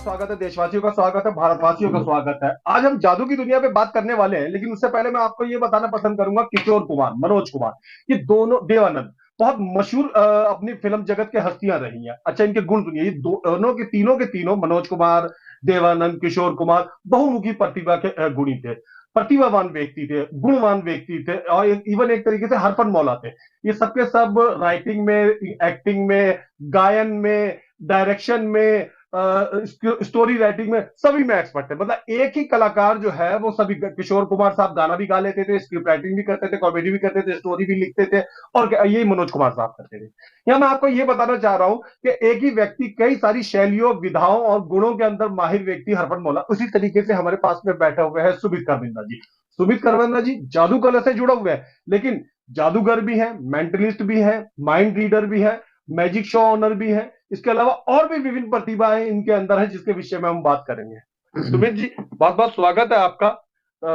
स्वागत है, देशवासियों का स्वागत है, भारतवासियों का स्वागत है। आज हम जादू की दुनिया पे बात करने वाले हैं, लेकिन उससे पहले मैं आपको ये बताना पसंद करूंगा, किशोर कुमार, मनोज कुमार, ये दोनों, देवानंद, बहुत मशहूर अपनी फिल्म जगत के हस्तियां रही हैं। अच्छा, इनके गुण सुनिए। ये दोनों के तीनों, मनोज कुमार, देवानंद, किशोर कुमार, बहुमुखी प्रतिभा के गुणी थे, प्रतिभावान व्यक्ति थे, गुणवान व्यक्ति थे, और इवन एक तरीके से हरफन मौला थे। ये सबके सब राइटिंग में, एक्टिंग में, गायन में, डायरेक्शन में, स्टोरी राइटिंग में, सभी में एक्सपर्ट है। मतलब एक ही कलाकार जो है वो सभी, किशोर कुमार साहब गाना भी गा लेते थे, स्क्रिप्ट राइटिंग भी करते थे, कॉमेडी भी करते थे, स्टोरी भी लिखते थे, और यही मनोज कुमार साहब करते थे। यहां मैं आपको ये बताना चाह रहा हूं कि एक ही व्यक्ति कई सारी शैलियों, विधाओं और गुणों के अंदर माहिर व्यक्ति, हरफन मौला। उसी तरीके से हमारे पास में बैठे हुए हैं सुमित करविंदा जी। सुमित करविंदा जी जादू कला से जुड़े हुए हैं, लेकिन जादूगर भी है, मेंटलिस्ट भी है, माइंड रीडर भी है, मैजिक शो ऑनर भी है। इसके अलावा और भी विभिन्न प्रतिभाएं इनके अंदर है, जिसके विषय में हम बात करेंगे। सुमित जी, बहुत बहुत स्वागत है आपका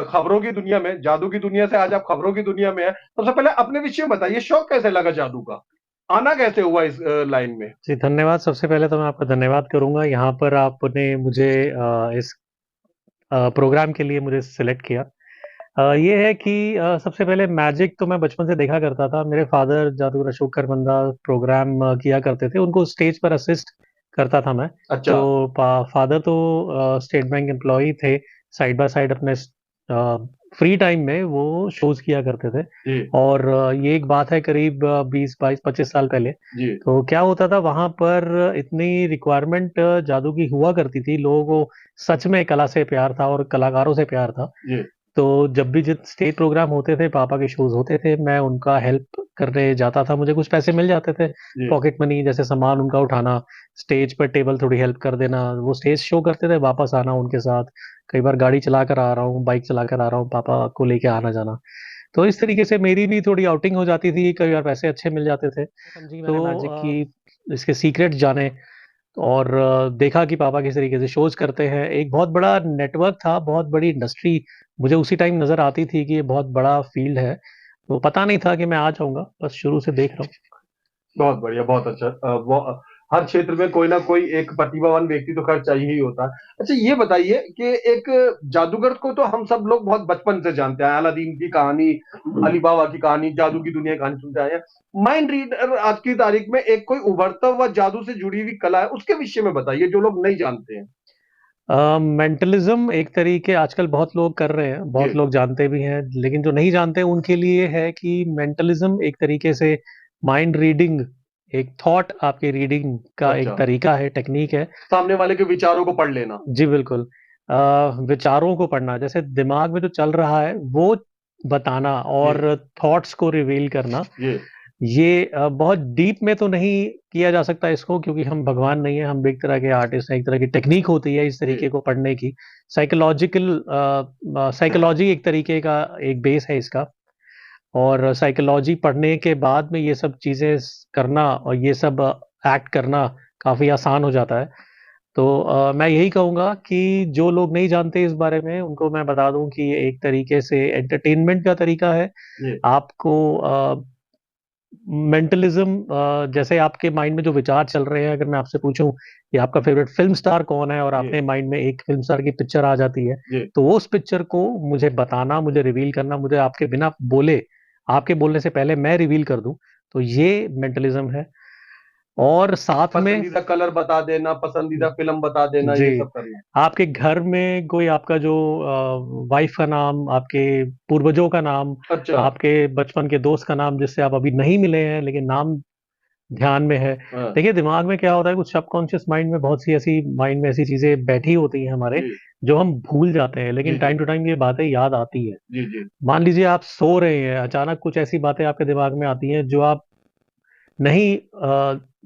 खबरों की दुनिया में, जादू की दुनिया से आज आप खबरों की दुनिया में है। सबसे पहले अपने विषय में बताइए, शौक कैसे लगा जादू का, आना कैसे हुआ इस लाइन में? जी धन्यवाद। सबसे पहले तो मैं आपका धन्यवाद करूंगा, यहाँ पर आपने मुझे इस प्रोग्राम के लिए मुझे सिलेक्ट किया। ये है कि सबसे पहले मैजिक तो मैं बचपन से देखा करता था। मेरे फादर जादूगर अशोक करबंदा प्रोग्राम किया करते थे, उनको स्टेज पर असिस्ट करता था मैं। अच्छा। तो फादर तो स्टेट बैंक एम्प्लॉय थे, साइड बाय साइड अपने फ्री टाइम में वो शोज किया करते थे। जी। और ये एक बात है करीब 20 22 25 साल पहले। जी। तो क्या होता था वहां पर, इतनी रिक्वायरमेंट जादू की हुआ करती थी, लोगों को सच में कला से प्यार था और कलाकारों से प्यार था। जी। तो जब भी जित स्टेज प्रोग्राम होते थे, पापा के शोज होते थे, मैं उनका हेल्प करने जाता था। मुझे कुछ पैसे मिल जाते थे, जी। पॉकेट मनी, जैसे सामान उनका उठाना, स्टेज पर टेबल थोड़ी हेल्प कर देना। वो स्टेज शो करते थे, वापस आना उनके साथ। कई बार गाड़ी चला कर आ रहा हूँ, बाइक चला कर आ रहा हूँ, पापा को लेके आना जाना। तो इस तरीके से मेरी भी थोड़ी आउटिंग हो जाती थी, कई बार पैसे अच्छे मिल जाते थे। समझी मैंने मैजिक की इसके सीक्रेट जाने, और देखा कि पापा किस तरीके से शोज करते हैं। एक बहुत बड़ा नेटवर्क था, बहुत बड़ी इंडस्ट्री मुझे उसी टाइम नजर आती थी कि ये बहुत बड़ा फील्ड है। तो पता नहीं था कि मैं आ जाऊंगा, बस शुरू से देख रहा बहुत बढ़िया, बहुत अच्छा। हर क्षेत्र में कोई ना कोई एक प्रतिभावान व्यक्ति तो खैर चाहिए ही होता है। अच्छा, ये बताइए कि एक जादूगर को तो हम सब लोग बहुत बचपन से जानते हैं, अलादीन की कहानी, अली बाबा की कहानी, जादू की दुनिया की कहानी सुनते आए हैं। माइंड रीडर आज की तारीख में एक कोई उभरता हुआ जादू से जुड़ी हुई कला है, उसके विषय में बताइए, जो लोग नहीं जानते हैं। हूँ। मेंटलिज्म एक तरीके आजकल बहुत लोग कर रहे हैं, जी। बहुत लोग जानते भी हैं, लेकिन जो नहीं जानते उनके लिए है कि मेंटलिज्म एक तरीके से माइंड रीडिंग, एक थॉट आपकी रीडिंग का एक अच्छा। तरीका है, टेक्निक है। सामने वाले के विचारों को पढ़ लेना। जी बिल्कुल। विचारों को पढ़ना, जैसे दिमाग में जो चल रहा है वो बताना, जी। और थॉट्स को रिवील करना। जी। ये बहुत डीप में तो नहीं किया जा सकता इसको, क्योंकि हम भगवान नहीं है, हम एक तरह के आर्टिस्ट हैं। एक तरह की टेक्निक होती है इस जी। तरीके को पढ़ने की। साइकोलॉजिकल साइकोलॉजी एक तरीके का एक बेस है इसका। और साइकोलॉजी पढ़ने के बाद में ये सब चीजें करना और ये सब एक्ट करना काफी आसान हो जाता है। तो मैं यही कहूँगा कि जो लोग नहीं जानते इस बारे में, उनको मैं बता दूं कि ये एक तरीके से एंटरटेनमेंट का तरीका है। जी। आपको मेंटलिज्म, जैसे आपके माइंड में जो विचार चल रहे हैं, अगर मैं आपसे पूछूं कि आपका फेवरेट फिल्म स्टार कौन है, और जी। आपने माइंड में एक फिल्म स्टार की पिक्चर आ जाती है, जी। तो उस पिक्चर को मुझे बताना, मुझे रिवील करना, मुझे आपके बिना बोले, आपके बोलने से पहले मैं रिवील कर दूं, तो ये मेंटलिज्म है। और साथ में पसंदीदा कलर बता देना, पसंदीदा फिल्म बता देना, जी, ये सब करना। आपके घर में कोई आपका जो वाइफ का नाम, आपके पूर्वजों का नाम, अच्छा। आपके बचपन के दोस्त का नाम, जिससे आप अभी नहीं मिले हैं लेकिन नाम ध्यान में है। हाँ। देखिए दिमाग में क्या होता है, कुछ सबकॉन्शियस माइंड में बहुत सी ऐसी, माइंड में ऐसी चीजें बैठी होती हैं हमारे, जी। जो हम भूल जाते हैं, जी। लेकिन जी। टाइम टू टाइम ये बातें याद आती है। जी। जी। मान लीजिए आप सो रहे हैं, अचानक कुछ ऐसी बातें आपके दिमाग में आती हैं जो आप नहीं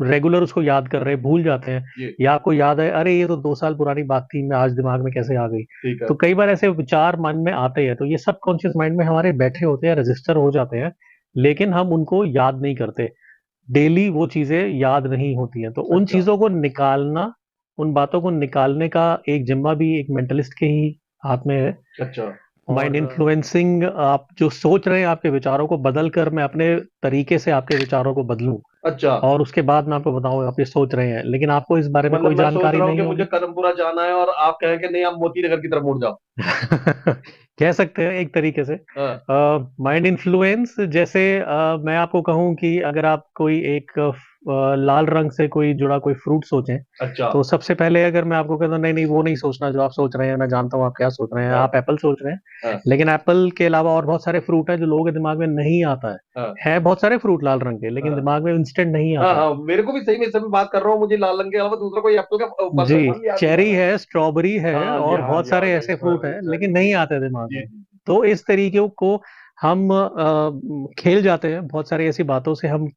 रेगुलर उसको याद कर रहे, भूल जाते हैं। जी। या आपको याद है, अरे ये तो 2 साल पुरानी बात थी, मैं आज दिमाग में कैसे आ गई। ठीक है। तो कई बार ऐसे विचार मन में आते हैं, तो ये सब कॉन्शियस माइंड में हमारे बैठे होते हैं, रजिस्टर हो जाते हैं, लेकिन हम उनको याद नहीं करते। डेली वो चीजें याद नहीं होती हैं, तो उन अच्छा। चीजों को निकालना, उन बातों को निकालने का एक जिम्मा भी एक मेंटलिस्ट के ही हाथ में है। अच्छा। माइंड और इन्फ्लुएंसिंग, आप जो सोच रहे हैं आपके विचारों को बदल कर मैं अपने तरीके से आपके विचारों को बदलूं, अच्छा, और उसके बाद मैं आपको बताऊं आप ये सोच रहे हैं, लेकिन आपको इस बारे में मतलब कोई मैं सोच जानकारी रहा हूँ नहीं कि मुझे होगी। कदमपुरा जाना है और आप कहें कि नहीं, आप मोती नगर की तरफ मुड़ जाओ। कह सकते हैं एक तरीके से। हाँ, माइंड इन्फ्लुएंस जैसे मैं आपको कहूं कि अगर आप कोई एक लाल रंग से कोई जुड़ा कोई फ्रूट सोचें, अच्छा, तो सबसे पहले अगर मैं आपको कहता हूं नहीं नहीं वो नहीं सोचना जो आप सोच रहे हैं, मैं जानता हूं आप क्या सोच रहे हैं, हाँ, आप एप्पल सोच रहे हैं। हाँ, लेकिन एप्पल के अलावा और बहुत सारे फ्रूट हैं जो लोगों के दिमाग में नहीं आता है। हाँ, है बहुत सारे फ्रूट लाल रंग के, लेकिन हाँ, दिमाग में इंस्टेंट नहीं हाँ, आता है। हाँ, मेरे को भी सही, मैं सभी बात कर रहा हूँ, मुझे लाल रंग के अलावा दूसरा कोई एप्पल का फल का जी, नाम याद नहीं आ चेरी रहा है। है, स्ट्रॉबेरी है, हाँ जी, और हाँ बहुत जी, हाँ सारे जी, ऐसे फ्रूट स्ट्रॉबेरी, हैं चेरी, लेकिन नहीं आते दिमाग जी, में। जी, जी, तो इस तरीके को हम खेल जाते हैं, बहुत सारी ऐसी बातों से हम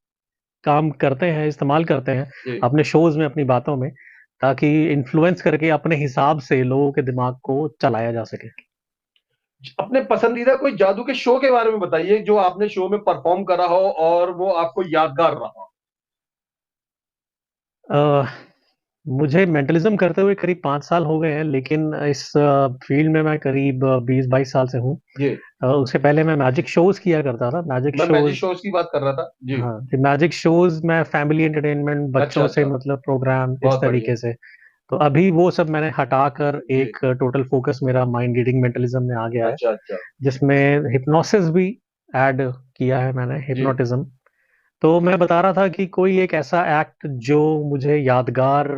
काम करते हैं, इस्तेमाल करते हैं जी। अपने शोज में, अपनी बातों में, ताकि इन्फ्लुएंस करके अपने हिसाब से लोगों के दिमाग को चलाया जा सके। अपने पसंदीदा कोई जादू के शो के बारे में बताइए, जो आपने शो में परफॉर्म करा हो और वो आपको यादगार रहा हो। अ, मुझे मेंटलिज्म करते हुए करीब 5 साल हो गए हैं, लेकिन इस फील्ड में मैं करीब 20-22 साल से हूँ। जी, उससे पहले मैं मैजिक शोज किया करता था, मैजिक मैं मैजिक शोज। शोज की बात कर रहा था। जी, हाँ, तो मैजिक शोज में फैमिली एंटरटेनमेंट, अच्छा, बच्चों से अच्छा, मतलब प्रोग्राम इस बहुत बढ़िया। तरीके से। तो अभी वो सब मैंने हटाकर जी, एक टोटल फोकस मेरा माइंड रीडिंग मेंटलिज्म में आ गया है, अच्छा, अच्छा, जिसमें हिप्नोसिस भी ऐड किया है मैंने, जी। हिप्नोटिज्म। तो मैं बता रहा था कि कोई एक ऐसा एक्ट जो मुझे यादगार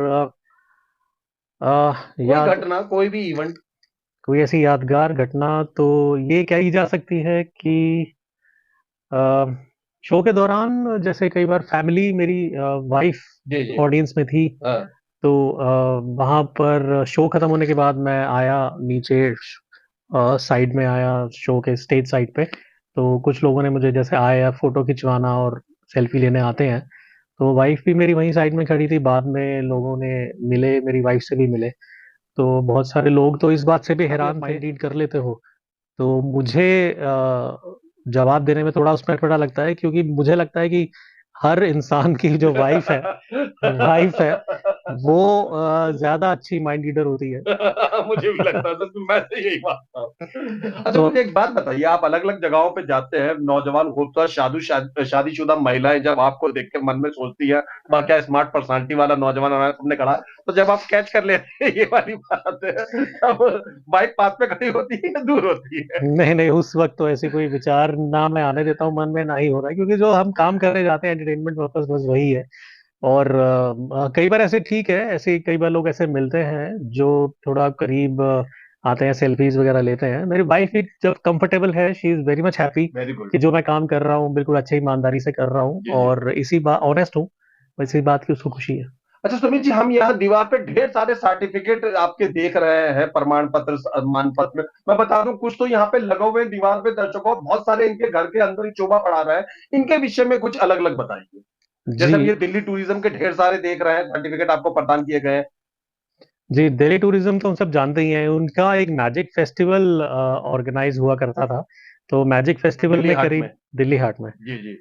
कोई याद घटना, कोई भी इवेंट। कोई ऐसी यादगार घटना तो ये कही जा सकती है कि शो के दौरान जैसे कई बार फैमिली, मेरी वाइफ जी, जी, ऑडियंस में थी, हाँ, तो वहां पर शो खत्म होने के बाद मैं आया नीचे, साइड में आया, शो के स्टेज साइड पे। तो कुछ लोगों ने मुझे जैसे आया फोटो खिंचवाना और सेल्फी लेने आते हैं, तो वाइफ भी मेरी वहीं साइड में खड़ी थी, बाद में लोगों ने मिले, मेरी वाइफ से भी मिले। तो बहुत सारे लोग तो इस बात से भी हैरान थे, माइंड रीड कर लेते हो। तो मुझे जवाब देने में थोड़ा उसमें थोड़ा लगता है, क्योंकि मुझे लगता है कि हर इंसान की जो वाइफ है वो ज्यादा अच्छी माइंड रीडर होती है। मुझे भी लगता है, सच में मैं से यही बात था। अच्छा, तो मुझे एक बात बताइए, आप अलग अलग जगहों पे जाते हैं, नौजवान खूबसूरत शादीशुदा महिलाएं जब आपको देख के मन में सोचती है, वाह क्या स्मार्ट पर्सनालिटी वाला नौजवान हमारे सामने खड़ा है, तो जब आप कैच कर लेते हैं ये वाली बात है, तब बाइक पास में खड़ी होती है या दूर होती है? नहीं नहीं, उस वक्त तो ऐसी कोई विचार ना मैं आने देता हूँ मन में, ना ही हो रहा है, क्योंकि जो हम काम करने जाते हैं एंटरटेनमेंट पर्पस बस वही है। और कई बार ऐसे ठीक है, ऐसे कई बार लोग ऐसे मिलते हैं जो थोड़ा करीब आते हैं, सेल्फीज वगैरह लेते हैं। मेरी वाइफ भी जब कंफर्टेबल है, she is very much happy very good. कि जो मैं काम कर रहा हूँ बिल्कुल अच्छी ईमानदारी से कर रहा हूँ, जी, जी। और इसी बात ऑनेस्ट हूँ, इसी बात की उसको खुशी है। अच्छा सुमित जी, हम यहाँ दीवार पे ढेर सारे सर्टिफिकेट आपके देख रहे हैं, प्रमाण पत्र, सम्मान पत्र। मैं बता दूं, कुछ तो यहाँ पे लगे हुए दीवार पे दर्शकों, बहुत सारे इनके घर के अंदर ही चोबा पड़ा रहा है। इनके विषय में कुछ अलग अलग बताइए। जी जैसे हम ये दिल्ली टूरिज्म के ढेर सारे देख रहे हैं, सर्टिफिकेट आपको प्रदान किए गए हैं। जी, दिल्ली टूरिज्म तो हम सब जानते ही हैं, उनका एक मैजिक फेस्टिवल ऑर्गेनाइज हुआ करता था। तो मैजिक फेस्टिवल दिल्ली में हाट में। करीब, दिल्ली हाट में, जी, जी,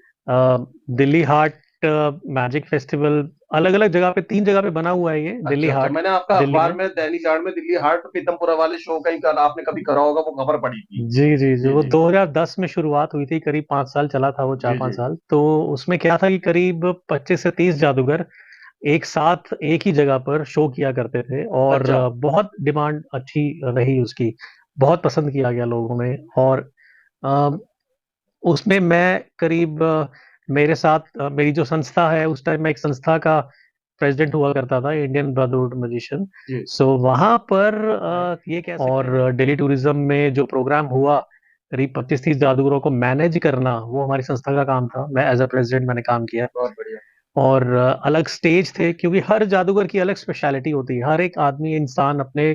दिल्ली हाट मैजिक फेस्टिवल अलग अलग जगह पे, 3 जगह पे बना हुआ है ये, दिल्ली अच्छा, अच्छा, हाट मैंने आपका दिल्ली अखबार में। में दैनिक जागरण में दिल्ली हाट पीतमपुरा वाले शो का ही आपने कभी करा होगा, वो खबर पड़ी थी। जी जी जी, जी, वो जी, 2010 में शुरुआत हुई थी, करीब 5 साल चला था वो, चार जी, पांच जी। साल तो उसमें क्या था कि करीब 25 से 30 जादूगर एक साथ एक ही जगह पर शो किया करते थे, और अच्छा, बहुत डिमांड अच्छी रही उसकी, बहुत पसंद किया गया लोगों में। और अ, उसमें मैं करीब मेरे साथ मेरी जो संस्था है, उस टाइम मैं एक संस्था का प्रेसिडेंट हुआ करता था, इंडियन ब्रदरहुड मैजिशियन। जी, सो वहां पर ये कह सकते और हैं दिल्ली टूरिज्म में जो प्रोग्राम हुआ, करीब 25-30 जादूगरों को मैनेज करना वो हमारी संस्था का काम था, मैं एज अ प्रेसिडेंट मैंने काम किया। बहुत बढ़िया। और अलग स्टेज थे, क्योंकि हर जादूगर की अलग स्पेशलिटी होती है, हर एक आदमी इंसान अपने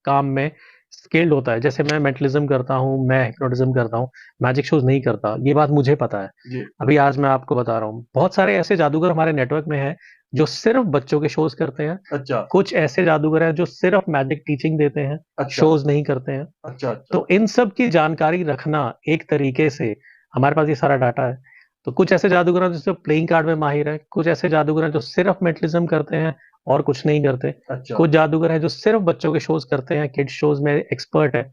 काम में स्किल्ड होता है। जैसे मैं मेंटलिज्म करता हूँ, मैं हिप्नोटिज्म करता हूँ, मैजिक शोज नहीं करता, ये बात मुझे पता है। जी, अभी आज मैं आपको बता रहा हूँ, बहुत सारे ऐसे जादूगर हमारे नेटवर्क में हैं जो सिर्फ बच्चों के शोज करते हैं। अच्छा, कुछ ऐसे जादूगर हैं जो सिर्फ मैजिक टीचिंग देते हैं, अच्छा, शोज नहीं करते हैं। अच्छा, अच्छा, तो इन सब की जानकारी रखना एक तरीके से, हमारे पास ये सारा डाटा है। तो कुछ ऐसे जादूगर हैं जो सिर्फ प्लेइंग कार्ड में माहिर है, कुछ ऐसे जादूगर हैं जो सिर्फ मेंटलिज्म करते हैं और कुछ नहीं करते, अच्छा, कुछ जादूगर हैं जो सिर्फ बच्चों के शोज करते हैं, किड शोज में एक्सपर्ट है।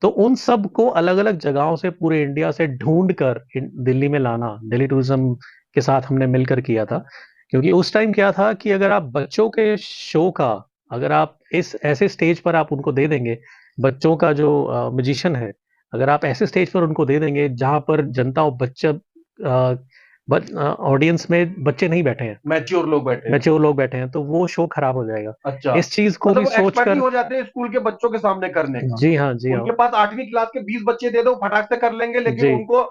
तो उन सब को अलग अलग जगहों से पूरे इंडिया से ढूंढ कर दिल्ली में लाना, दिल्ली टूरिज्म के साथ हमने मिलकर किया था। क्योंकि उस टाइम क्या था कि अगर आप बच्चों के शो का, अगर आप इस ऐसे स्टेज पर आप उनको दे देंगे, बच्चों का जो म्यूजिशियन है, अगर आप ऐसे स्टेज पर उनको दे देंगे जहां पर जनता और बच्चा ऑडियंस में बच्चे नहीं बैठे हैं, मैच्योर लोग बैठे हैं। मैच्योर लोग बैठे हैं, तो वो शो खराब हो जाएगा। अच्छा, इस चीज को मतलब भी वो एक्सपर्ट ही सोचकर। हो जाते हैं स्कूल के बच्चों के सामने करने का। जी हाँ, जी हाँ। उनके पास 8वीं क्लास के 20 बच्चे दे दो, फटाक से कर लेंगे, लेकिन जी, उनको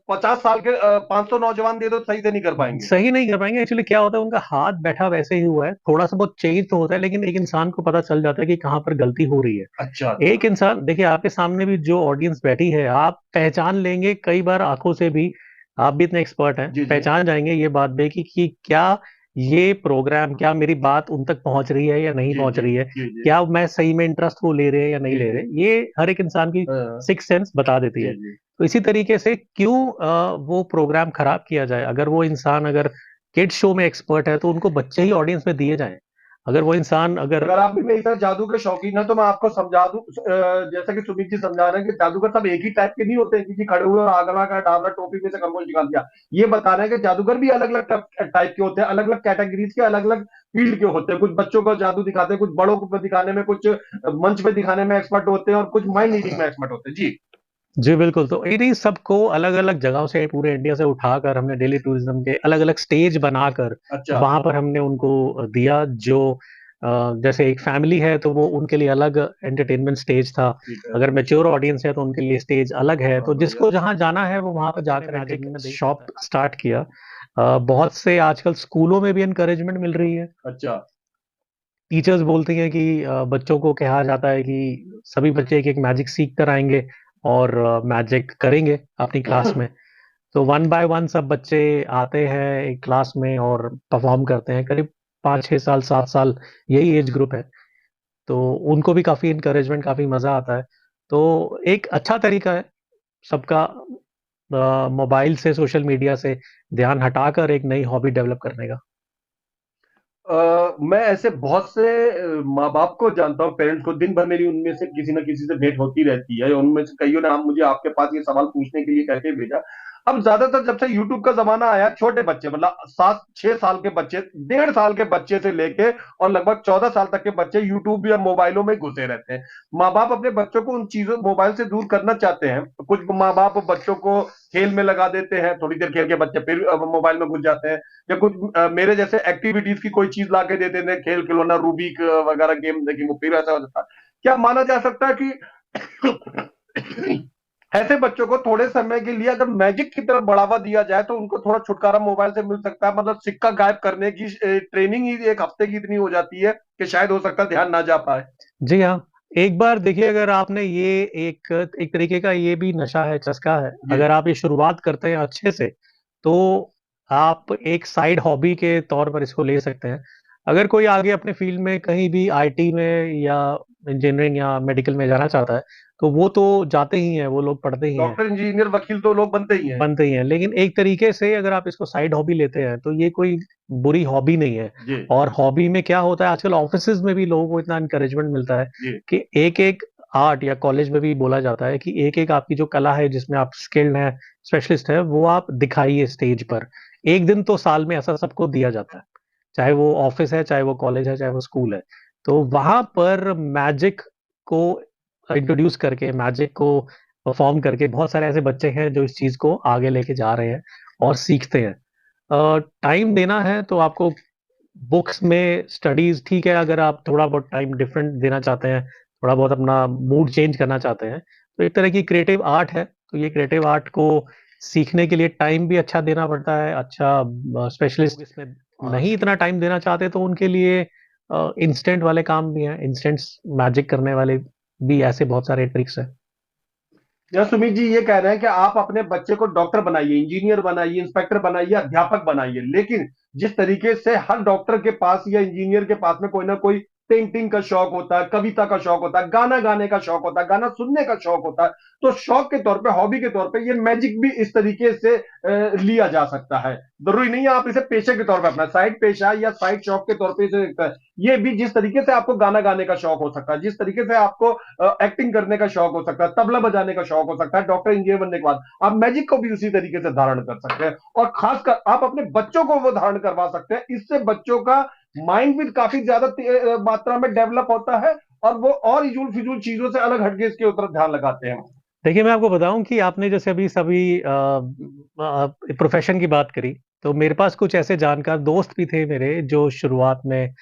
50 साल के 500 नौजवान दे दो, सही से नहीं कर पाएंगे। सही नहीं कर पाएंगे। एक्चुअली क्या होता है, उनका हाथ बैठा वैसे ही हुआ है, थोड़ा सा बहुत चेंज तो होता है, लेकिन एक इंसान को पता चल जाता है कि कहाँ पर गलती हो रही है। अच्छा अच्छा। एक इंसान देखिए, आपके सामने भी जो ऑडियंस बैठी है, आप पहचान लेंगे कई बार आंखों से भी। आप भी इतने एक्सपर्ट हैं, जी जी पहचान जाएंगे ये बात भी कि क्या ये प्रोग्राम, क्या मेरी बात उन तक पहुंच रही है या नहीं जी पहुंच जी रही है, जी जी क्या मैं सही में इंटरेस्ट को ले रहे हैं या नहीं जी ले जी। रहे। ये हर एक इंसान की सिक्स सेंस बता देती जी है। जी। तो इसी तरीके से क्यों वो प्रोग्राम खराब किया जाए। अगर वो इंसान अगर किड शो में एक्सपर्ट है, तो उनको बच्चे ही ऑडियंस में दिए जाएं। अगर वो इंसान अगर। अगर आप भी मेरी तरह जादू के शौकीन है तो मैं आपको समझा दूं, जैसा कि सुमित जी समझा रहे हैं कि जादूगर सब एक ही टाइप के नहीं होते हैं, किसी खड़े हुए और आगरा का डाबरा टोपी में से खरगोश निकाल दिया। ये बता रहे हैं कि जादूगर भी अलग अलग टाइप के होते हैं, अलग अलग कैटेगरीज के, अलग अलग फील्ड के होते हैं। कुछ बच्चों को जादू दिखाते हैं, कुछ बड़ों को दिखाने में, कुछ मंच पे दिखाने में एक्सपर्ट होते हैं, और कुछ माइंड रीडिंग में एक्सपर्ट होते हैं। जी। जी बिल्कुल। तो इन्हीं सबको अलग अलग जगहों से पूरे इंडिया से उठाकर हमने डेली टूरिज्म के अलग अलग स्टेज बनाकर अच्छा। वहां पर हमने उनको दिया। जो जैसे एक फैमिली है तो वो उनके लिए अलग एंटरटेनमेंट स्टेज था। ठीक है। अगर मैच्योर ऑडियंस है तो उनके लिए स्टेज अलग है। बहुत तो बढ़िया। जिसको जहां जाना है वो वहां पर जाकर मैजिक एंटरटेनमेंट देख शॉप। सकता है। स्टार्ट किया। बहुत से आजकल स्कूलों में भी इनकरेजमेंट मिल रही है। अच्छा। टीचर्स बोलती हैं कि बच्चों को कहा जाता है कि सभी बच्चे एक एक मैजिक सीख कर आएंगे और मैजिक करेंगे अपनी क्लास में। तो वन बाय वन सब बच्चे आते हैं एक क्लास में और परफॉर्म करते हैं। करीब 5 6 साल 7 साल यही एज ग्रुप है। तो उनको भी काफी इंकरेजमेंट, काफी मजा आता है। तो एक अच्छा तरीका है सबका मोबाइल से, सोशल मीडिया से ध्यान हटाकर एक नई हॉबी डेवलप करने का। मैं ऐसे बहुत से माँ बाप को जानता हूँ, पेरेंट्स को, दिन भर मेरी उनमें से किसी ना किसी से भेंट होती रहती है। उनमें से कईयों ने हम मुझे आपके पास ये सवाल पूछने के लिए कहके भेजा। अब ज्यादातर जब से यूट्यूब का जमाना आया, छोटे बच्चे, मतलब 7 6 साल के बच्चे, 1.5 साल के बच्चे से लेके और लगभग 14 साल तक के बच्चे यूट्यूब या मोबाइलों में घुसे रहते हैं। माँ बाप अपने बच्चों को उन चीजों, मोबाइल से दूर करना चाहते हैं। कुछ माँ बाप बच्चों को खेल में लगा देते हैं, थोड़ी देर खेल के बच्चे फिर मोबाइल में घुस जाते हैं। या कुछ मेरे जैसे एक्टिविटीज की कोई चीज ला के दे देते हैं, खेल खिलौना, रूबिक वगैरह गेम, लेकिन वो फिर ऐसा हो जाता है। क्या माना जा सकता है कि ऐसे बच्चों को थोड़े समय के लिए अगर मैजिक की तरफ बढ़ावा दिया जाए तो उनको थोड़ा छुटकारा मोबाइल से मिल सकता है? मतलब सिक्का गायब करने की ट्रेनिंग ही 1 हफ्ते की इतनी हो जाती है कि शायद हो सकता है ध्यान ना जा पाए। जी हाँ। एक बार देखिए, अगर आपने ये एक एक तरीके का ये भी नशा है, चस्का है। जी। अगर आप ये शुरुआत करते हैं अच्छे से, तो आप एक साइड हॉबी के तौर पर इसको ले सकते हैं। अगर कोई आगे अपने फील्ड में कहीं भी आईटी में या इंजीनियरिंग या मेडिकल में जाना चाहता है, तो वो तो जाते ही हैं, वो लोग पढ़ते ही हैं, डॉक्टर, इंजीनियर, वकील तो लोग बनते ही हैं। बनते ही हैं। लेकिन एक तरीके से अगर आप इसको साइड हॉबी लेते हैं, तो ये कोई बुरी हॉबी नहीं है। जी और हॉबी में क्या होता है, आजकल ऑफिसेज में भी लोगों को इतना इंकरेजमेंट मिलता है जी कि एक एक आर्ट, या कॉलेज में भी बोला जाता है कि एक एक आपकी जो कला है, जिसमें आप स्किल्ड हैं, स्पेशलिस्ट है, वो आप दिखाइए स्टेज पर। एक दिन तो साल में ऐसा सबको दिया जाता है, चाहे वो ऑफिस है, चाहे वो कॉलेज है, चाहे वो स्कूल है। तो वहां पर मैजिक को इंट्रोड्यूस करके, मैजिक को परफॉर्म करके, बहुत सारे ऐसे बच्चे हैं जो इस चीज को आगे लेके जा रहे हैं और सीखते हैं। टाइम देना है तो आपको बुक्स में स्टडीज ठीक है। अगर आप थोड़ा बहुत टाइम डिफरेंट देना चाहते हैं, थोड़ा बहुत अपना मूड चेंज करना चाहते हैं, तो एक तरह की क्रिएटिव आर्ट है। तो ये क्रिएटिव आर्ट को सीखने के लिए टाइम भी अच्छा देना पड़ता है। अच्छा, स्पेशलिस्ट इसमें नहीं इतना टाइम देना चाहते, तो उनके लिए इंस्टेंट वाले काम भी हैं, इंस्टेंट मैजिक करने वाले भी ऐसे बहुत सारे ट्रिक्स हैं। या सुमित जी ये कह रहे हैं कि आप अपने बच्चे को डॉक्टर बनाइए, इंजीनियर बनाइए, इंस्पेक्टर बनाइए, अध्यापक बनाइए, लेकिन जिस तरीके से हर डॉक्टर के पास या इंजीनियर के पास में कोई ना कोई पेंटिंग का शौक होता है, कविता का शौक होता है, गाना गाने का शौक होता है, गाना सुनने का शौक होता है। तो शौक के तौर पे, हॉबी के तौर पे ये मैजिक भी इस तरीके से लिया जा सकता है। जरूरी नहीं है आप इसे पेशे के तौर पे अपना साइड पेशा या साइड शौक के तौर पे इसे देखता है। ये भी जिस तरीके से आपको गाना गाने का शौक हो सकता है, जिस तरीके से आपको एक्टिंग करने का शौक हो सकता है, तबला बजाने का शौक हो सकता है, डॉक्टर इंजीनियर बनने के बाद आप मैजिक को भी उसी तरीके से धारण कर सकते हैं। और खासकर आप अपने बच्चों को वो धारण करवा सकते हैं। इससे बच्चों का माइंड भी काफी ज्यादा मात्रा में डेवलप होता है, और वो और इजूल फिजूल चीजों से अलग हटके इसके ऊपर ध्यान लगाते हैं। देखिए, मैं आपको बताऊं कि आपने जैसे अभी सभी प्रोफेशन की बात करी, तो मेरे पास कुछ ऐसे जानकार दोस्त भी थे मेरे जो शुरुआत में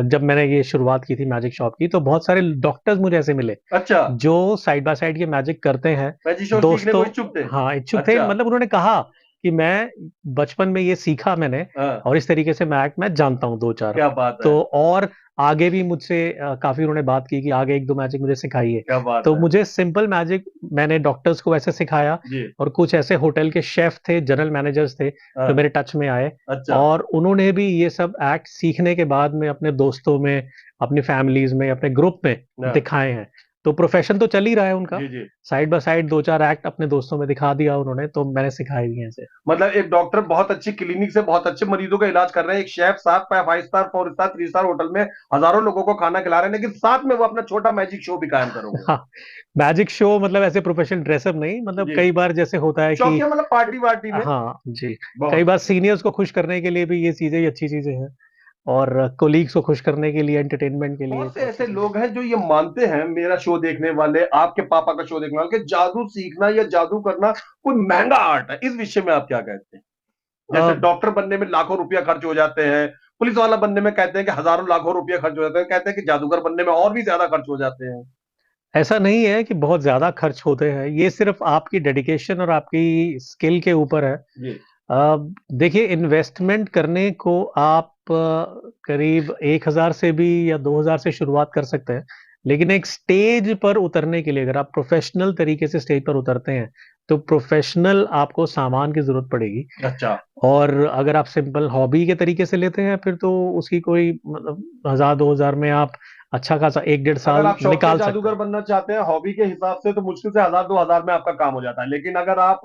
जब मैंने ये शुरुआत की थी मैजिक शॉप की, तो बहुत सारे डॉक्टर्स मुझे ऐसे मिले अच्छा। जो साइड बाय साइड ये मैजिक करते हैं। मैजिक शो सीखने को दोस्तों, इच्छुक थे। हाँ इच्छुक थे, अच्छा। मतलब उन्होंने कहा कि मैं बचपन में ये सीखा मैंने, हाँ। और इस तरीके से मैं जानता हूँ दो चार। क्या बात है। तो और आगे भी मुझसे काफी उन्होंने बात की कि आगे एक दो मैजिक मुझे सिखाइए। क्या बात तो है। मुझे सिंपल मैजिक मैंने डॉक्टर्स को ऐसे सिखाया, जी। और कुछ ऐसे होटल के शेफ थे, जनरल मैनेजर्स थे जो हाँ। मेरे टच में आए, अच्छा। और उन्होंने भी ये सब एक्ट सीखने के बाद में अपने दोस्तों में, अपनी फैमिलीज में, अपने ग्रुप में हाँ। दिखाए हैं। तो प्रोफेशन तो चल ही रहा है उनका, जी जी। साइड बाय साइड दो चार एक्ट अपने दोस्तों में दिखा दिया उन्होंने, तो मैंने सिखाए भी हैं इसे। मतलब एक डॉक्टर बहुत अच्छी क्लिनिक से बहुत अच्छे मरीजों का इलाज कर रहे हैं, एक शेफ सात five star, four star, three star hotel में हजारों लोगों को खाना खिला रहे हैं, लेकिन साथ में वो अपना छोटा मैजिक शो भी कायम करोगे। हाँ, मैजिक शो मतलब ऐसे प्रोफेशनल ड्रेसअप नहीं, मतलब जी। कई बार जैसे होता है कि शौकिया मतलब पार्टी वार्टी में। हाँ जी, कई बहुत बार बढ़िया। सीनियर्स को खुश करने के लिए भी ये चीजें ही अच्छी चीजें हैं, और कोलीग्स को खुश करने के लिए, एंटरटेनमेंट के लिए बहुत से तो अच्छी ऐसे चीजें लोग हैं जो ये मानते हैं, मेरा शो देखने वाले, आपके पापा का शो देखने वाले, कि जादू सीखना या जादू करना कोई महंगा आर्ट है। इस विषय में आप क्या कहते हैं? जैसे हैं। डॉक्टर बनने में लाखों रुपया खर्च हो जाते हैं, पुलिस वाला बनने में कहते हैं कि हजारों लाखों रुपया खर्च हो जाते हैं, कहते हैं कि जादूगर बनने में और भी ज्यादा खर्च हो जाते हैं। ऐसा नहीं है कि बहुत ज्यादा खर्च होते हैं, ये सिर्फ आपकी डेडिकेशन और आपकी स्किल के ऊपर है। जी। अ, देखिए, इन्वेस्टमेंट करने को आप करीब 1,000 से भी या 2,000 से शुरुआत कर सकते हैं, लेकिन एक स्टेज पर उतरने के लिए अगर आप प्रोफेशनल तरीके से स्टेज पर उतरते हैं, तो प्रोफेशनल आपको सामान की जरूरत पड़ेगी। अच्छा। और अगर आप सिंपल हॉबी के तरीके से लेते हैं, फिर तो उसकी कोई मतलब 1,000-2,000 में आप अच्छा खासा 1 डेढ़ अगर साल आप शौकिया निकाल सकते जादूगर हैं। बनना चाहते हैं हॉबी के हिसाब से, तो मुश्किल से 1000 2000 में आपका काम हो जाता है। लेकिन अगर आप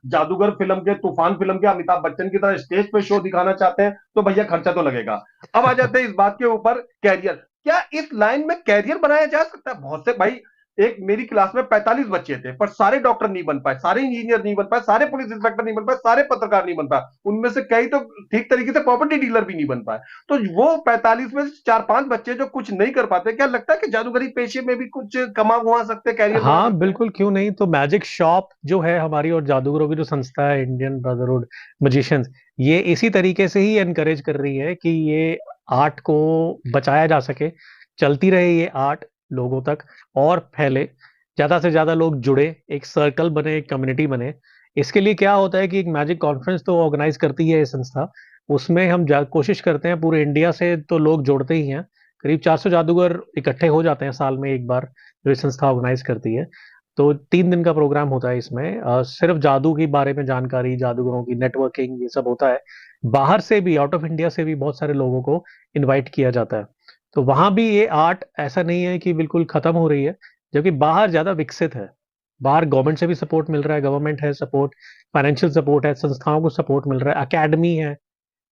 जादूगर फिल्म के, तूफान फिल्म के अमिताभ बच्चन की तरह स्टेज पे शो दिखाना चाहते हैं, तो भैया खर्चा तो लगेगा। अब आ जाते हैं इस बात के ऊपर, कैरियर। क्या इस लाइन में कैरियर बनाया जा सकता है? बहुत से भाई, एक मेरी क्लास में 45 बच्चे थे, पर सारे डॉक्टर नहीं बन पाए, सारे इंजीनियर नहीं बन पाए, सारे पुलिस इंस्पेक्टर नहीं बन पाए, सारे पत्रकार नहीं बन पाए, उनमें से कई तो ठीक तरीके से प्रॉपर्टी डीलर भी नहीं बन पाए। तो वो 45 में से 4 5 बच्चे जो कुछ नहीं कर पाते, क्या लगता है कि जादूगरी पेशे में भी कुछ कमा हुआ सकते हैं, कैरियर बना हाँ सकते हैं? बिल्कुल, क्यों नहीं। तो मैजिक शॉप जो है हमारी, और जादूगरों की जो संस्था है इंडियन ब्रदरहुड मैजिशियंस, ये इसी तरीके से ही एनकरेज कर रही है कि ये आर्ट को बचाया जा सके, चलती रहे ये आर्ट लोगों तक और फैले, ज्यादा से ज्यादा लोग जुड़े, एक सर्कल बने, एक कम्युनिटी बने। इसके लिए क्या होता है कि एक मैजिक कॉन्फ्रेंस तो ऑर्गेनाइज करती है ये संस्था, उसमें हम कोशिश करते हैं पूरे इंडिया से तो लोग जोड़ते ही हैं, करीब 400 जादूगर इकट्ठे हो जाते हैं साल में एक बार, जो ये संस्था ऑर्गेनाइज करती है। तो 3 दिन का प्रोग्राम होता है इसमें, सिर्फ जादू के बारे में जानकारी, जादूगरों की नेटवर्किंग, ये सब होता है। बाहर से भी, आउट ऑफ इंडिया से भी बहुत सारे लोगों को इनवाइट किया जाता है। तो वहां भी ये आर्ट ऐसा नहीं है कि बिल्कुल खत्म हो रही है, जबकि बाहर ज्यादा विकसित है। बाहर गवर्नमेंट से भी सपोर्ट मिल रहा है, गवर्नमेंट है सपोर्ट, फाइनेंशियल सपोर्ट है, संस्थाओं को सपोर्ट मिल रहा है, अकेडमी है,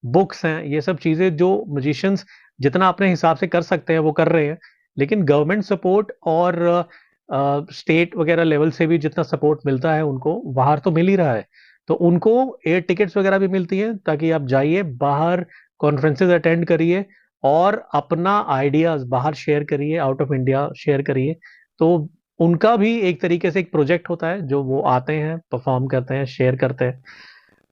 बुक्स हैं, ये सब चीजें जो म्यूजिशियंस जितना अपने हिसाब से कर सकते हैं वो कर रहे हैं। लेकिन गवर्नमेंट सपोर्ट और स्टेट वगैरह लेवल से भी जितना सपोर्ट मिलता है उनको, बाहर तो मिल ही रहा है। तो उनको एयर टिकट्स वगैरह भी मिलती हैं, ताकि आप जाइए बाहर, कॉन्फ्रेंसेज अटेंड करिए, और अपना आइडियाज बाहर शेयर करिए, आउट ऑफ इंडिया शेयर करिए। तो उनका भी एक तरीके से एक प्रोजेक्ट होता है, जो वो आते हैं, परफॉर्म करते हैं, शेयर करते हैं।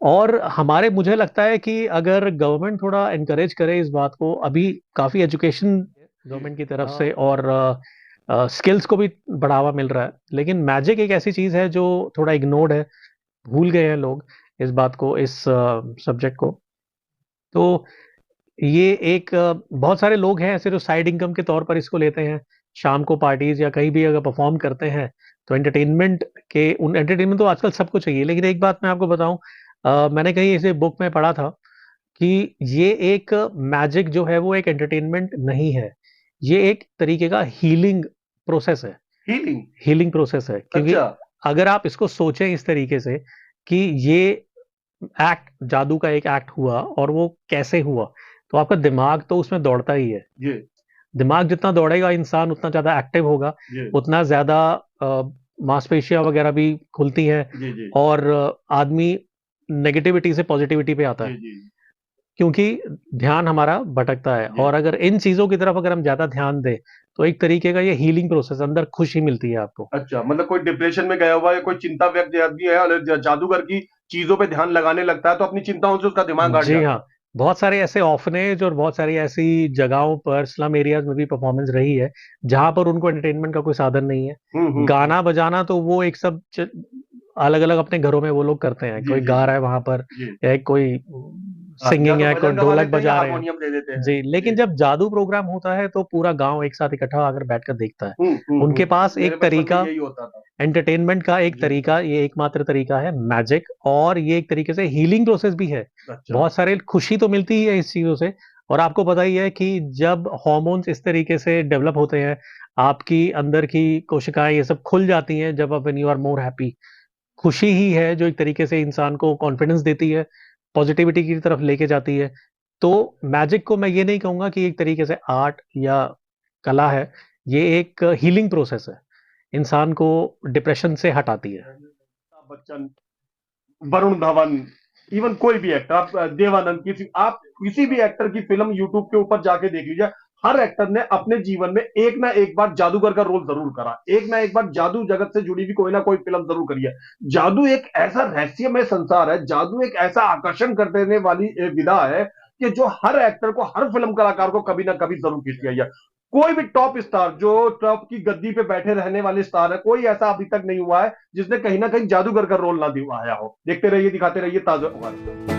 और हमारे, मुझे लगता है कि अगर गवर्नमेंट थोड़ा एनकरेज करे इस बात को, अभी काफी एजुकेशन जी। गवर्नमेंट की तरफ से और स्किल्स को भी बढ़ावा मिल रहा है, लेकिन मैजिक एक ऐसी चीज है जो थोड़ा इग्नोर्ड है, भूल गए हैं लोग इस बात को, इस सब्जेक्ट को। तो ये एक बहुत सारे लोग हैं ऐसे जो साइड इनकम के तौर पर इसको लेते हैं, शाम को पार्टीज या कहीं भी अगर परफॉर्म करते हैं, तो एंटरटेनमेंट के, उन एंटरटेनमेंट तो आजकल सबको चाहिए। लेकिन एक बात मैं आपको बताऊं, मैंने कहीं इसे बुक में पढ़ा था कि ये एक मैजिक जो है वो एक एंटरटेनमेंट नहीं है, ये एक तरीके का हीलिंग प्रोसेस है। हीलिंग प्रोसेस है, क्योंकि अच्छा। अगर आप इसको सोचें इस तरीके से कि ये एक्ट, जादू का एक एक्ट हुआ और वो कैसे हुआ, तो आपका दिमाग तो उसमें दौड़ता ही है। जी दिमाग जितना दौड़ेगा, इंसान उतना ज्यादा एक्टिव होगा, जी उतना ज्यादा मांसपेशियां वगैरह भी खुलती हैं, जी जी और आदमी नेगेटिविटी से पॉजिटिविटी पे आता जी है, जी क्योंकि ध्यान हमारा भटकता है। जी। और अगर इन चीजों की तरफ अगर हम ज्यादा ध्यान दें, तो एक तरीके का ये हीलिंग प्रोसेस, अंदर खुशी मिलती है आपको। अच्छा, मतलब कोई डिप्रेशन में गया हुआ है, कोई चिंता व्यक्त आदमी है और जादूगर की चीजों पे ध्यान लगाने लगता है तो अपनी चिंताओं से उसका दिमाग हट जी जाता हाँ, बहुत सारे ऐसे ऑर्फनेज और बहुत सारी ऐसी जगहों पर, स्लम एरियाज में भी परफॉर्मेंस रही है, जहां पर उनको एंटरटेनमेंट का कोई साधन नहीं है। है। गाना बजाना तो वो एक सब अलग अलग अपने घरों में वो लोग करते हैं, जी कोई जी गा जी रहा है वहां पर, जी। या कोई हाँ, या सिंगिंग तो है, कोई भजन गवा ढोलक लेते हैं या बजा रहे हैं। हारमोनियम दे देते हैं। जी, लेकिन जी। जब जादू प्रोग्राम होता है तो पूरा गांव एक साथ इकट्ठा आकर बैठकर देखता है। हम्म। उनके पास मेरे एक बचपन में तरीका, यही होता था। एंटरटेनमेंट का एक जी। तरीका, ये एकमात्र तरीका है मैजिक, और ये एक तरीके से हीलिंग प्रोसेस भी है। अच्छा। बहुत सारे खुशी तो मिलती ही है इस चीजों से, और आपको पता ही है कि जब हॉर्मोन्स इस तरीके से डेवलप होते हैं, आपकी अंदर की कोशिकाएं ये सब खुल जाती हैं, जब when you are more happy, खुशी ही है जो एक तरीके से इंसान को कॉन्फिडेंस देती है, पॉजिटिविटी की तरफ लेके जाती है। तो मैजिक को मैं ये नहीं कहूंगा कि एक तरीके से आर्ट या कला है, ये एक हीलिंग प्रोसेस है, इंसान को डिप्रेशन से हटाती है। अमिताभ बच्चन, वरुण धवन, इवन कोई भी एक्टर, आप देवानंद, आप किसी भी एक्टर की फिल्म यूट्यूब के ऊपर जाके देख लीजिए, हर एक्टर ने अपने जीवन में एक ना एक बार जादूगर का रोल जरूर करा, एक ना एक बार जादू जगत से जुड़ी हुई कोई ना कोई फिल्म जरूर करी है। जादू एक ऐसा रहस्यमय संसार है, जादू एक ऐसा आकर्षण कर देने वाली विधा है कि जो हर एक्टर को, हर फिल्म कलाकार को कभी ना कभी जरूर खींच लिया। कोई भी टॉप स्टार, जो टॉप की गद्दी पे बैठे रहने वाले स्टार है, कोई ऐसा अभी तक नहीं हुआ है जिसने कहीं ना कहीं जादूगर का रोल ना दिखाया हो। देखते रहिए, दिखाते रहिए ताजा खबर।